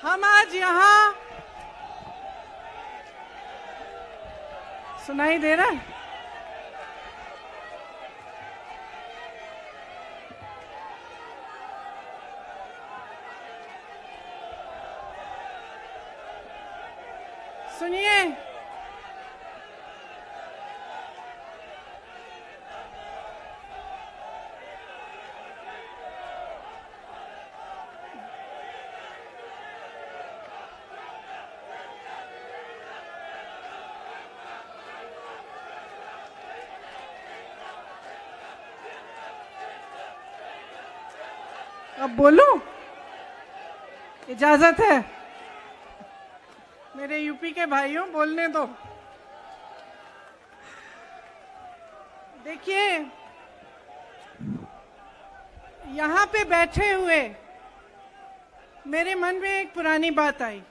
हम आज यहाँ सुनाई दे रहा है? सुनिए, अब बोलूं? इजाजत है? मेरे यूपी के भाइयों, बोलने दो। देखिए, यहाँ पे बैठे हुए मेरे मन में एक पुरानी बात आई।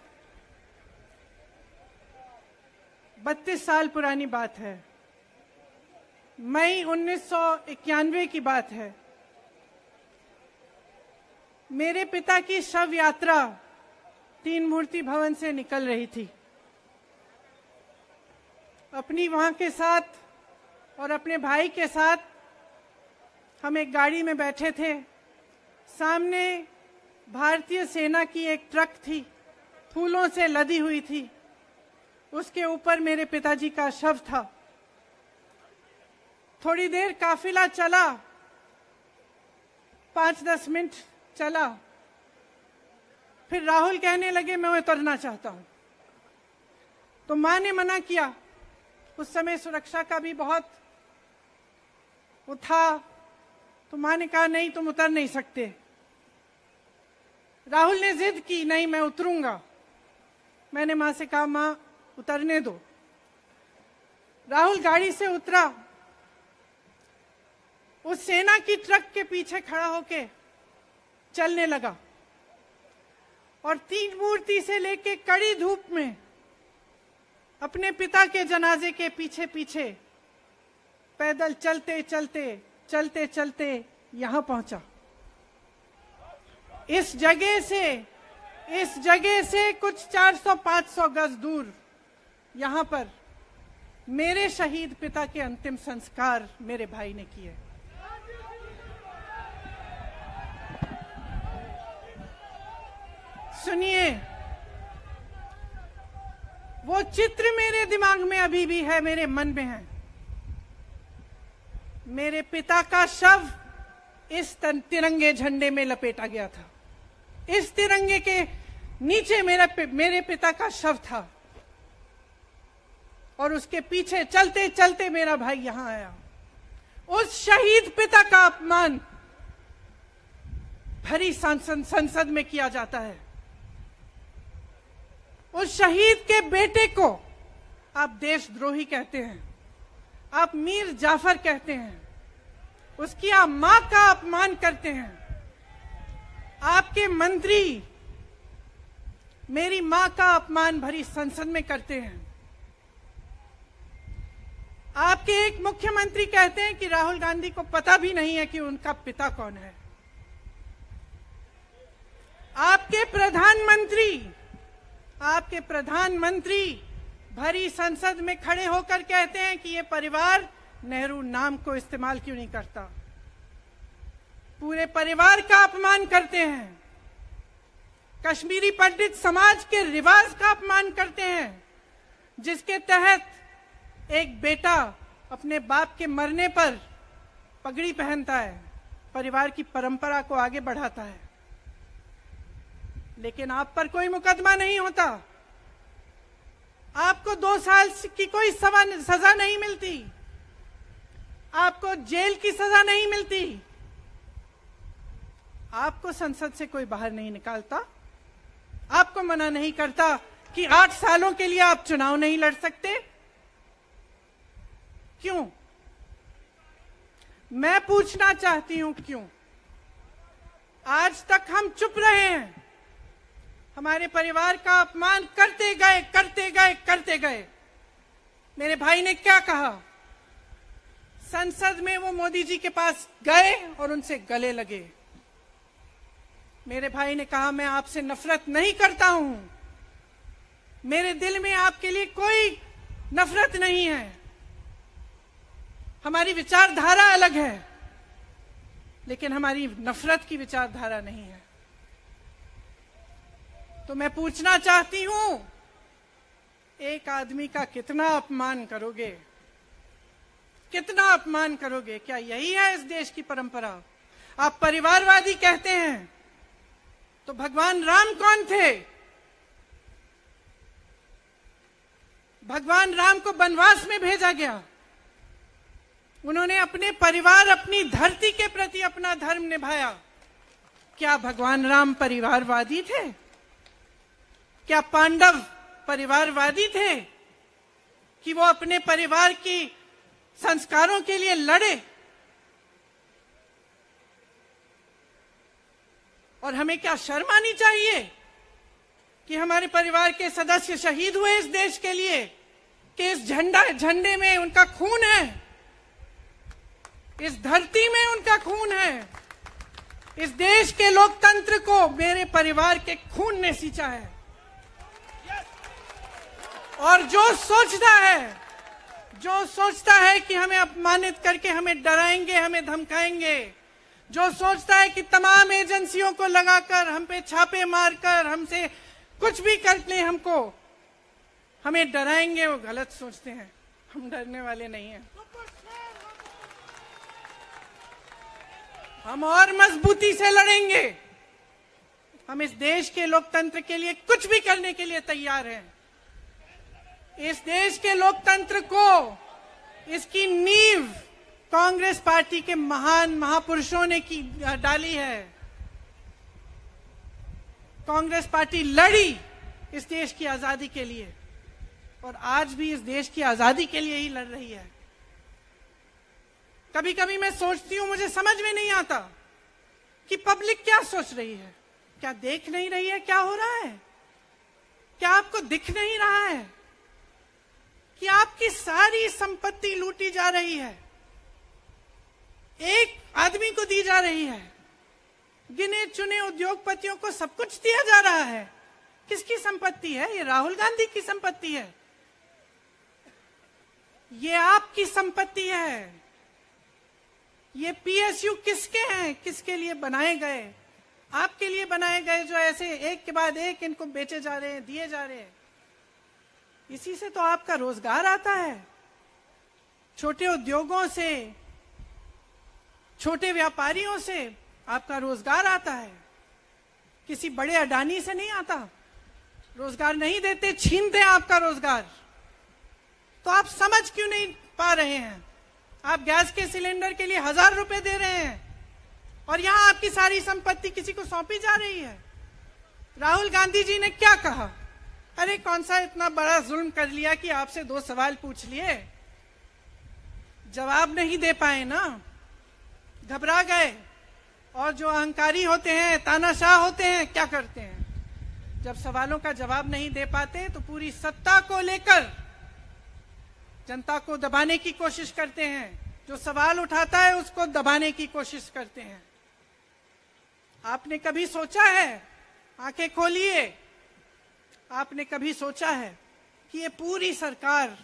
32 साल पुरानी बात है। मई 1991 की बात है। मेरे पिता की शव यात्रा तीन मूर्ति भवन से निकल रही थी। अपनी मां के साथ और अपने भाई के साथ हम एक गाड़ी में बैठे थे। सामने भारतीय सेना की एक ट्रक थी, फूलों से लदी हुई थी। उसके ऊपर मेरे पिताजी का शव था। थोड़ी देर काफिला चला, 5-10 मिनट चला। फिर राहुल कहने लगे मैं उतरना चाहता हूं। तो मां ने मना किया। उस समय सुरक्षा का भी बहुत वो था, तो मां ने कहा नहीं, तुम उतर नहीं सकते। राहुल ने जिद की, नहीं मैं उतरूंगा। मैंने मां से कहा मां उतरने दो। राहुल गाड़ी से उतरा। उस सेना की ट्रक के पीछे खड़ा होके चलने लगा और तीन मूर्ति से लेके कड़ी धूप में अपने पिता के जनाजे के पीछे पीछे पैदल चलते चलते चलते चलते यहां पहुंचा। इस जगह से कुछ 400-500 गज दूर यहां पर मेरे शहीद पिता के अंतिम संस्कार मेरे भाई ने किए। सुनिए, वो चित्र मेरे दिमाग में अभी भी है, मेरे मन में है। मेरे पिता का शव इस तिरंगे झंडे में लपेटा गया था। इस तिरंगे के नीचे मेरे पिता का शव था और उसके पीछे चलते चलते मेरा भाई यहां आया। उस शहीद पिता का अपमान भरी संसद में किया जाता है। उस शहीद के बेटे को आप देशद्रोही कहते हैं, आप मीर जाफर कहते हैं, उसकी आप मां का अपमान करते हैं। आपके मंत्री मेरी मां का अपमान भरी संसद में करते हैं। आपके एक मुख्यमंत्री कहते हैं कि राहुल गांधी को पता भी नहीं है कि उनका पिता कौन है। आपके प्रधानमंत्री भरी संसद में खड़े होकर कहते हैं कि ये परिवार नेहरू नाम को इस्तेमाल क्यों नहीं करता। पूरे परिवार का अपमान करते हैं। कश्मीरी पंडित समाज के रिवाज का अपमान करते हैं, जिसके तहत एक बेटा अपने बाप के मरने पर पगड़ी पहनता है, परिवार की परंपरा को आगे बढ़ाता है। लेकिन आप पर कोई मुकदमा नहीं होता, आपको 2 साल की कोई सजा नहीं मिलती, आपको जेल की सजा नहीं मिलती, आपको संसद से कोई बाहर नहीं निकालता, आपको मना नहीं करता कि 8 सालों के लिए आप चुनाव नहीं लड़ सकते। क्यों? मैं पूछना चाहती हूं क्यों? आज तक हम चुप रहे हैं, हमारे परिवार का अपमान करते गए। मेरे भाई ने क्या कहा? संसद में वो मोदी जी के पास गए और उनसे गले लगे। मेरे भाई ने कहा, मैं आपसे नफरत नहीं करता हूं, मेरे दिल में आपके लिए कोई नफरत नहीं है, हमारी विचारधारा अलग है, लेकिन हमारी नफरत की विचारधारा नहीं है। तो मैं पूछना चाहती हूं, एक आदमी का कितना अपमान करोगे, कितना अपमान करोगे? क्या यही है इस देश की परंपरा? आप परिवारवादी कहते हैं, तो भगवान राम कौन थे? भगवान राम को वनवास में भेजा गया, उन्होंने अपने परिवार, अपनी धरती के प्रति अपना धर्म निभाया। क्या भगवान राम परिवारवादी थे? क्या पांडव परिवारवादी थे कि वो अपने परिवार की संस्कारों के लिए लड़े? और हमें क्या शर्म आनी चाहिए कि हमारे परिवार के सदस्य शहीद हुए इस देश के लिए, कि इस झंडे में उनका खून है, इस धरती में उनका खून है, इस देश के लोकतंत्र को मेरे परिवार के खून ने सींचा है। और जो सोचता है कि हमें अपमानित करके हमें डराएंगे, हमें धमकाएंगे, जो सोचता है कि तमाम एजेंसियों को लगाकर हम पे छापे मारकर हमसे कुछ भी कर ले, हमको हमें डराएंगे, वो गलत सोचते हैं। हम डरने वाले नहीं हैं। हम और मजबूती से लड़ेंगे। हम इस देश के लोकतंत्र के लिए कुछ भी करने के लिए तैयार हैं। इस देश के लोकतंत्र को, इसकी नींव कांग्रेस पार्टी के महान महापुरुषों ने डाली है। कांग्रेस पार्टी लड़ी इस देश की आजादी के लिए, और आज भी इस देश की आजादी के लिए ही लड़ रही है। कभी कभी मैं सोचती हूं, मुझे समझ में नहीं आता कि पब्लिक क्या सोच रही है। क्या देख नहीं रही है क्या हो रहा है? क्या आपको दिख नहीं रहा है कि आपकी सारी संपत्ति लूटी जा रही है, एक आदमी को दी जा रही है, गिने चुने उद्योगपतियों को सब कुछ दिया जा रहा है? किसकी संपत्ति है? ये राहुल गांधी की संपत्ति है, ये आपकी संपत्ति है। ये पीएसयू किसके हैं? किसके लिए बनाए गए? आपके लिए बनाए गए, जो ऐसे एक के बाद एक इनको बेचे जा रहे हैं, दिए जा रहे हैं। इसी से तो आपका रोजगार आता है। छोटे उद्योगों से, छोटे व्यापारियों से आपका रोजगार आता है। किसी बड़े अडानी से नहीं आता। रोजगार नहीं देते, छीनते हैं आपका रोजगार। तो आप समझ क्यों नहीं पा रहे हैं? आप गैस के सिलेंडर के लिए 1000 रुपए दे रहे हैं, और यहां आपकी सारी संपत्ति किसी को सौंपी जा रही है। राहुल गांधी जी ने क्या कहा? अरे कौन सा इतना बड़ा जुल्म कर लिया कि आपसे 2 सवाल पूछ लिए, जवाब नहीं दे पाए ना, घबरा गए। और जो अहंकारी होते हैं, तानाशाह होते हैं, क्या करते हैं? जब सवालों का जवाब नहीं दे पाते तो पूरी सत्ता को लेकर जनता को दबाने की कोशिश करते हैं। जो सवाल उठाता है उसको दबाने की कोशिश करते हैं। आपने कभी सोचा है, आंखें खोलिए, आपने कभी सोचा है कि ये पूरी सरकार,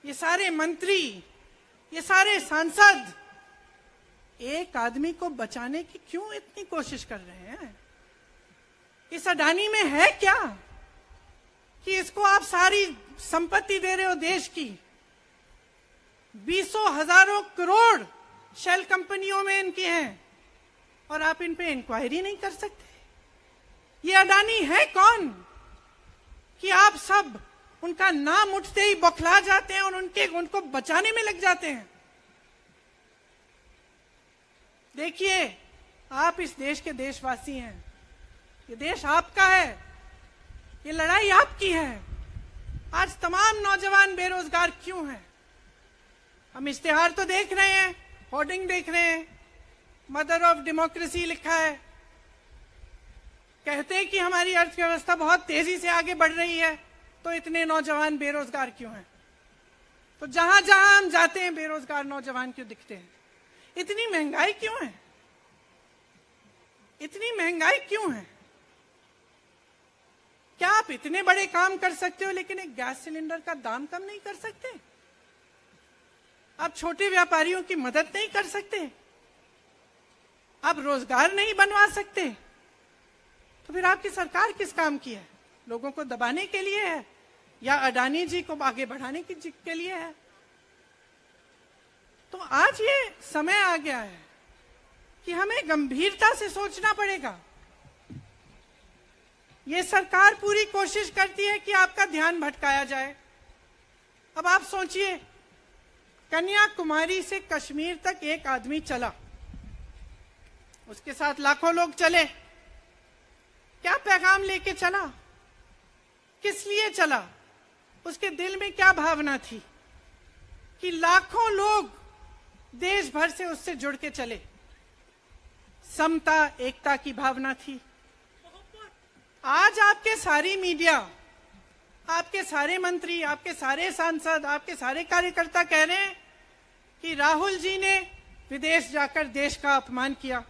ये सारे मंत्री, ये सारे सांसद एक आदमी को बचाने की क्यों इतनी कोशिश कर रहे हैं? इस अडानी में है क्या कि इसको आप सारी संपत्ति दे रहे हो देश की? 20 हजारों करोड़ शेल कंपनियों में इनके हैं, और आप इन पे इंक्वायरी नहीं कर सकते। ये अडानी है कौन कि आप सब उनका नाम उठते ही बौखला जाते हैं और उनको बचाने में लग जाते हैं? देखिए, आप इस देश के देशवासी हैं, ये देश आपका है, ये लड़ाई आपकी है। आज तमाम नौजवान बेरोजगार क्यों हैं? हम इश्तिहार तो देख रहे हैं, होर्डिंग देख रहे हैं, मदर ऑफ डेमोक्रेसी लिखा है, कहते हैं कि हमारी अर्थव्यवस्था बहुत तेजी से आगे बढ़ रही है, तो इतने नौजवान बेरोजगार क्यों हैं? तो जहां जहां हम जाते हैं बेरोजगार नौजवान क्यों दिखते हैं? इतनी महंगाई क्यों है? इतनी महंगाई क्यों है? क्या आप इतने बड़े काम कर सकते हो लेकिन एक गैस सिलेंडर का दाम कम नहीं कर सकते? आप छोटे व्यापारियों की मदद नहीं कर सकते? आप रोजगार नहीं बनवा सकते? तो फिर आपकी सरकार किस काम की है? लोगों को दबाने के लिए है या अडानी जी को आगे बढ़ाने के लिए है? तो आज ये समय आ गया है कि हमें गंभीरता से सोचना पड़ेगा। ये सरकार पूरी कोशिश करती है कि आपका ध्यान भटकाया जाए। अब आप सोचिए, कन्याकुमारी से कश्मीर तक एक आदमी चला, उसके साथ लाखों लोग चले। क्या पैगाम लेके चला? किस लिए चला? उसके दिल में क्या भावना थी कि लाखों लोग देश भर से उससे जुड़ के चले? समता, एकता की भावना थी। आज आपके सारी मीडिया, आपके सारे मंत्री, आपके सारे सांसद, आपके सारे कार्यकर्ता कह रहे हैं कि राहुल जी ने विदेश जाकर देश का अपमान किया,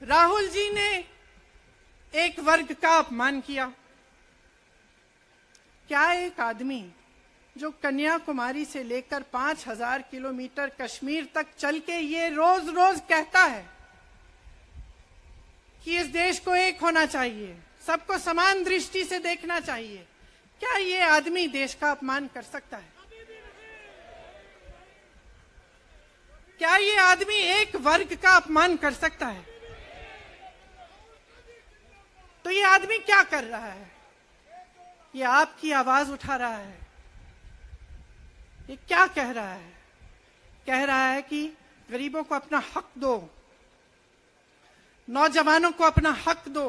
राहुल जी ने एक वर्ग का अपमान किया। क्या एक आदमी जो कन्याकुमारी से लेकर 5000 किलोमीटर कश्मीर तक चल के ये रोज रोज कहता है कि इस देश को एक होना चाहिए, सबको समान दृष्टि से देखना चाहिए, क्या ये आदमी देश का अपमान कर सकता है? क्या ये आदमी एक वर्ग का अपमान कर सकता है? तो ये आदमी क्या कर रहा है? ये आपकी आवाज उठा रहा है। ये क्या कह रहा है? कह रहा है कि गरीबों को अपना हक दो, नौजवानों को अपना हक दो,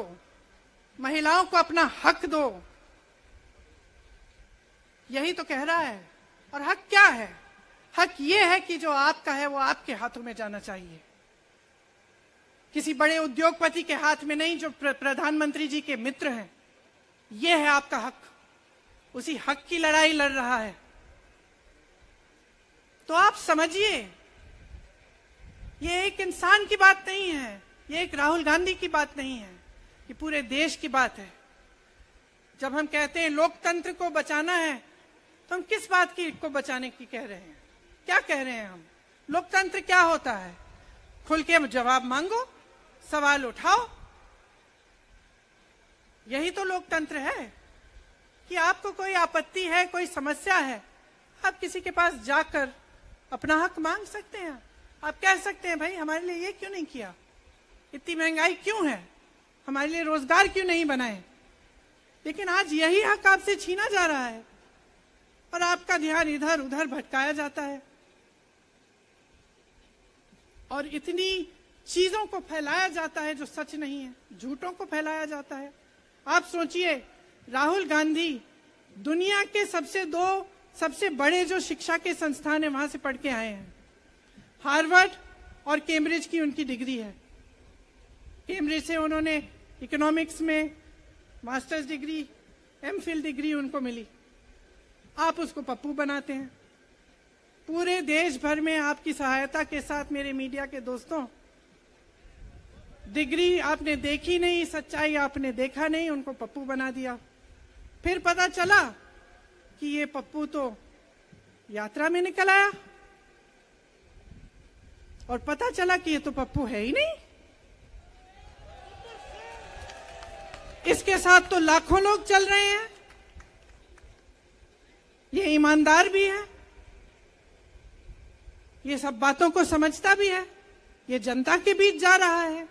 महिलाओं को अपना हक दो। यही तो कह रहा है। और हक क्या है? हक ये है कि जो आपका है वो आपके हाथों में जाना चाहिए, किसी बड़े उद्योगपति के हाथ में नहीं, जो प्रधानमंत्री जी के मित्र हैं। ये है आपका हक। उसी हक की लड़ाई लड़ रहा है। तो आप समझिए, ये एक इंसान की बात नहीं है, ये एक राहुल गांधी की बात नहीं है, ये पूरे देश की बात है। जब हम कहते हैं लोकतंत्र को बचाना है, तो हम किस बात को बचाने की कह रहे हैं? क्या कह रहे हैं हम? लोकतंत्र क्या होता है? खुल के जवाब मांगो, सवाल उठाओ। यही तो लोकतंत्र है कि आपको कोई आपत्ति है, कोई समस्या है, आप किसी के पास जाकर अपना हक मांग सकते हैं। आप कह सकते हैं, भाई हमारे लिए ये क्यों नहीं किया, इतनी महंगाई क्यों है, हमारे लिए रोजगार क्यों नहीं बनाए। लेकिन आज यही हक आपसे छीना जा रहा है और आपका ध्यान इधर उधर भटकाया जाता है और इतनी चीजों को फैलाया जाता है जो सच नहीं है, झूठों को फैलाया जाता है। आप सोचिए, राहुल गांधी दुनिया के सबसे बड़े जो शिक्षा के संस्थान है वहां से पढ़ के आए हैं। हार्वर्ड और कैम्ब्रिज की उनकी डिग्री है। कैम्ब्रिज से उन्होंने इकोनॉमिक्स में मास्टर्स डिग्री, एमफिल डिग्री उनको मिली। आप उसको पप्पू बनाते हैं। पूरे देश भर में आपकी सहायता के साथ मेरे मीडिया के दोस्तों, डिग्री आपने देखी नहीं, सच्चाई आपने देखा नहीं, उनको पप्पू बना दिया। फिर पता चला कि ये पप्पू तो यात्रा में निकल आया और पता चला कि ये तो पप्पू है ही नहीं। इसके साथ तो लाखों लोग चल रहे हैं। ये ईमानदार भी है, ये सब बातों को समझता भी है, ये जनता के बीच जा रहा है,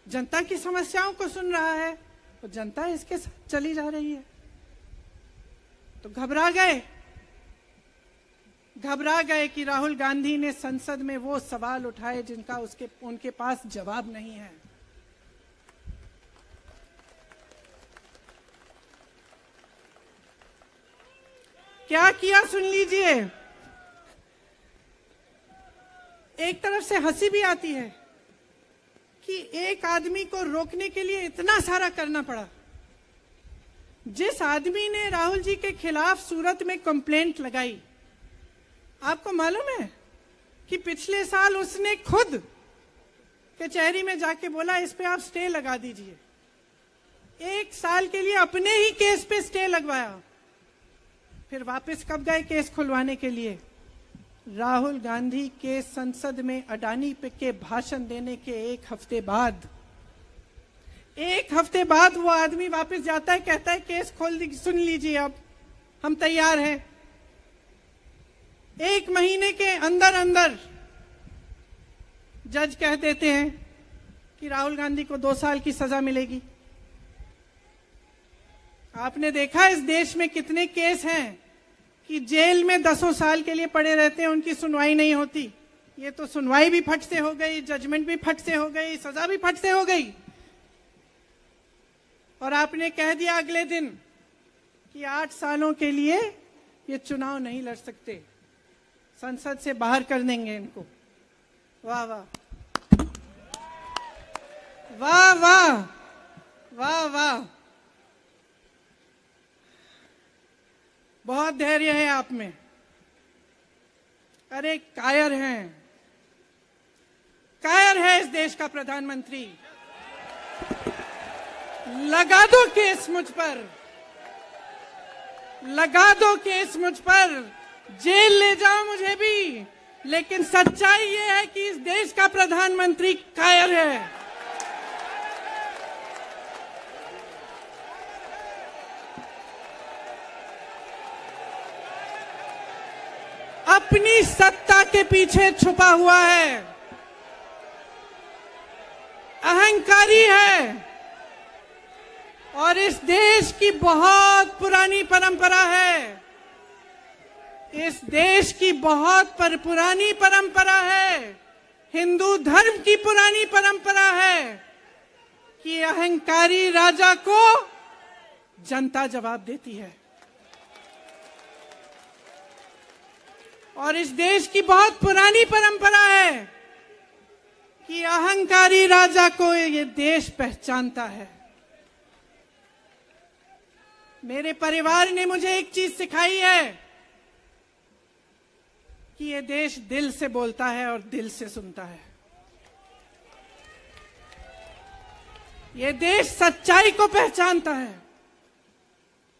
जनता की समस्याओं को सुन रहा है, तो जनता इसके साथ चली जा रही है। तो घबरा गए कि राहुल गांधी ने संसद में वो सवाल उठाए जिनका उनके पास जवाब नहीं है। क्या किया सुन लीजिए। एक तरफ से हंसी भी आती है कि एक आदमी को रोकने के लिए इतना सारा करना पड़ा। जिस आदमी ने राहुल जी के खिलाफ सूरत में कंप्लेंट लगाई, आपको मालूम है कि पिछले साल उसने खुद कचहरी में जाके बोला इस पे आप स्टे लगा दीजिए। 1 साल के लिए अपने ही केस पे स्टे लगवाया। फिर वापस कब गए केस खुलवाने के लिए? राहुल गांधी के संसद में अडानी पे के भाषण देने के 1 हफ्ते बाद। 1 हफ्ते बाद वो आदमी वापस जाता है, कहता है केस खोल दी, सुन लीजिए अब हम तैयार हैं। 1 महीने के अंदर अंदर जज कह देते हैं कि राहुल गांधी को 2 साल की सजा मिलेगी। आपने देखा इस देश में कितने केस हैं कि जेल में 10 साल के लिए पड़े रहते हैं, उनकी सुनवाई नहीं होती। ये तो सुनवाई भी फट से हो गई, जजमेंट भी फट से हो गई, सजा भी फट से हो गई। और आपने कह दिया अगले दिन कि 8 सालों के लिए ये चुनाव नहीं लड़ सकते, संसद से बाहर कर देंगे इनको। वाह वाह वाह वाह वाह वाह, बहुत धैर्य है आप में। अरे कायर हैं, कायर है इस देश का प्रधानमंत्री। लगा दो केस मुझ पर, लगा दो केस मुझ पर, जेल ले जाओ मुझे भी, लेकिन सच्चाई ये है कि इस देश का प्रधानमंत्री कायर है। अपनी सत्ता के पीछे छुपा हुआ है, अहंकारी है। और इस देश की बहुत पुरानी परंपरा है, इस देश की बहुत पुरानी परंपरा है, हिंदू धर्म की पुरानी परंपरा है कि अहंकारी राजा को जनता जवाब देती है। और इस देश की बहुत पुरानी परंपरा है कि अहंकारी राजा को ये देश पहचानता है। मेरे परिवार ने मुझे एक चीज सिखाई है कि ये देश दिल से बोलता है और दिल से सुनता है। ये देश सच्चाई को पहचानता है।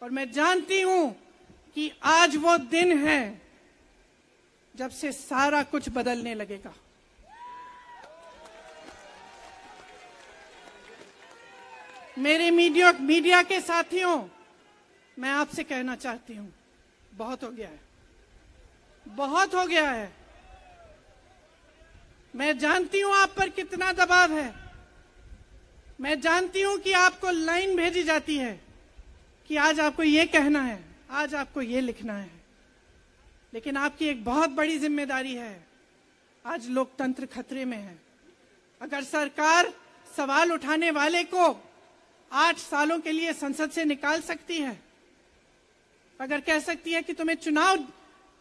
और मैं जानती हूं कि आज वो दिन है जब से सारा कुछ बदलने लगेगा। मेरे मीडिया के साथियों, मैं आपसे कहना चाहती हूं, बहुत हो गया है, बहुत हो गया है। मैं जानती हूं आप पर कितना दबाव है। मैं जानती हूं कि आपको लाइन भेजी जाती है कि आज आपको ये कहना है, आज आपको ये लिखना है। लेकिन आपकी एक बहुत बड़ी जिम्मेदारी है। आज लोकतंत्र खतरे में है। अगर सरकार सवाल उठाने वाले को 8 सालों के लिए संसद से निकाल सकती है, अगर कह सकती है कि तुम्हें चुनाव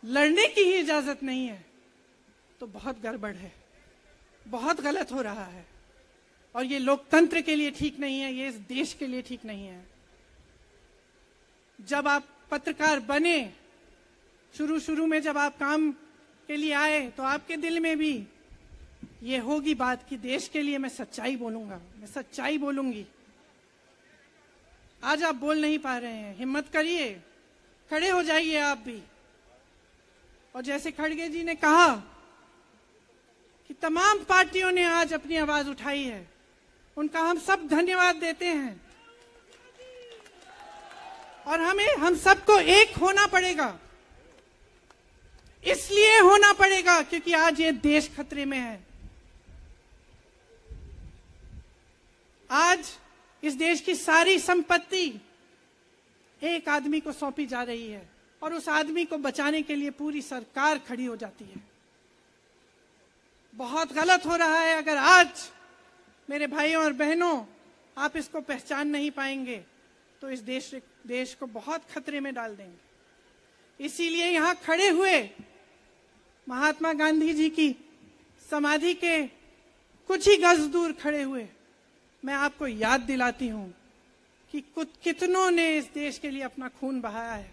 लड़ने की ही इजाजत नहीं है, तो बहुत गड़बड़ है, बहुत गलत हो रहा है। और ये लोकतंत्र के लिए ठीक नहीं है, ये इस देश के लिए ठीक नहीं है। जब आप पत्रकार बने, शुरू में जब आप काम के लिए आए, तो आपके दिल में भी ये होगी बात कि देश के लिए मैं सच्चाई बोलूंगा, मैं सच्चाई बोलूंगी। आज आप बोल नहीं पा रहे हैं, हिम्मत करिए, खड़े हो जाइए आप भी। और जैसे खड़गे जी ने कहा कि तमाम पार्टियों ने आज अपनी आवाज उठाई है, उनका हम सब धन्यवाद देते हैं। और हम सबको एक होना पड़ेगा। इसलिए होना पड़ेगा क्योंकि आज ये देश खतरे में है। आज इस देश की सारी संपत्ति एक आदमी को सौंपी जा रही है और उस आदमी को बचाने के लिए पूरी सरकार खड़ी हो जाती है। बहुत गलत हो रहा है। अगर आज मेरे भाइयों और बहनों आप इसको पहचान नहीं पाएंगे तो इस देश को बहुत खतरे में डाल देंगे। इसीलिए यहां खड़े हुए महात्मा गांधी जी की समाधि के कुछ ही गज दूर खड़े हुए मैं आपको याद दिलाती हूं कि कितनों ने इस देश के लिए अपना खून बहाया है,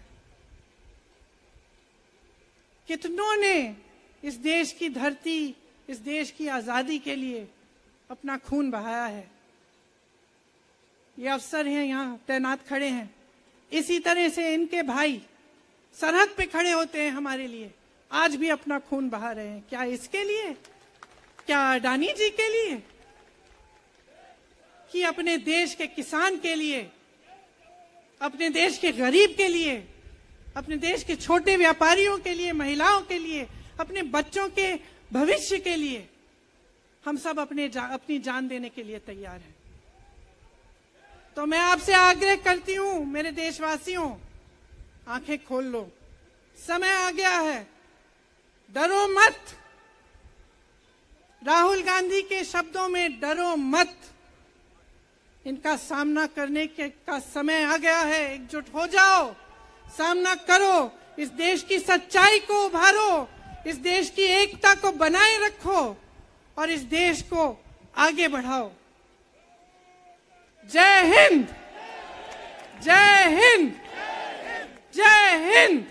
कितनों ने इस देश की धरती, इस देश की आजादी के लिए अपना खून बहाया है। ये अफसर हैं यहाँ तैनात खड़े हैं, इसी तरह से इनके भाई सरहद पे खड़े होते हैं हमारे लिए, आज भी अपना खून बहा रहे हैं। क्या इसके लिए? क्या अडानी जी के लिए? कि अपने देश के किसान के लिए, अपने देश के गरीब के लिए, अपने देश के छोटे व्यापारियों के लिए, महिलाओं के लिए, अपने बच्चों के भविष्य के लिए हम सब अपनी जान देने के लिए तैयार हैं। तो मैं आपसे आग्रह करती हूं, मेरे देशवासियों, आंखें खोल लो, समय आ गया है, डरो मत। राहुल गांधी के शब्दों में डरो मत, इनका सामना करने का समय आ गया है। एकजुट हो जाओ, सामना करो, इस देश की सच्चाई को उभारो, इस देश की एकता को बनाए रखो और इस देश को आगे बढ़ाओ। जय हिंद, जय हिंद, जय हिंद।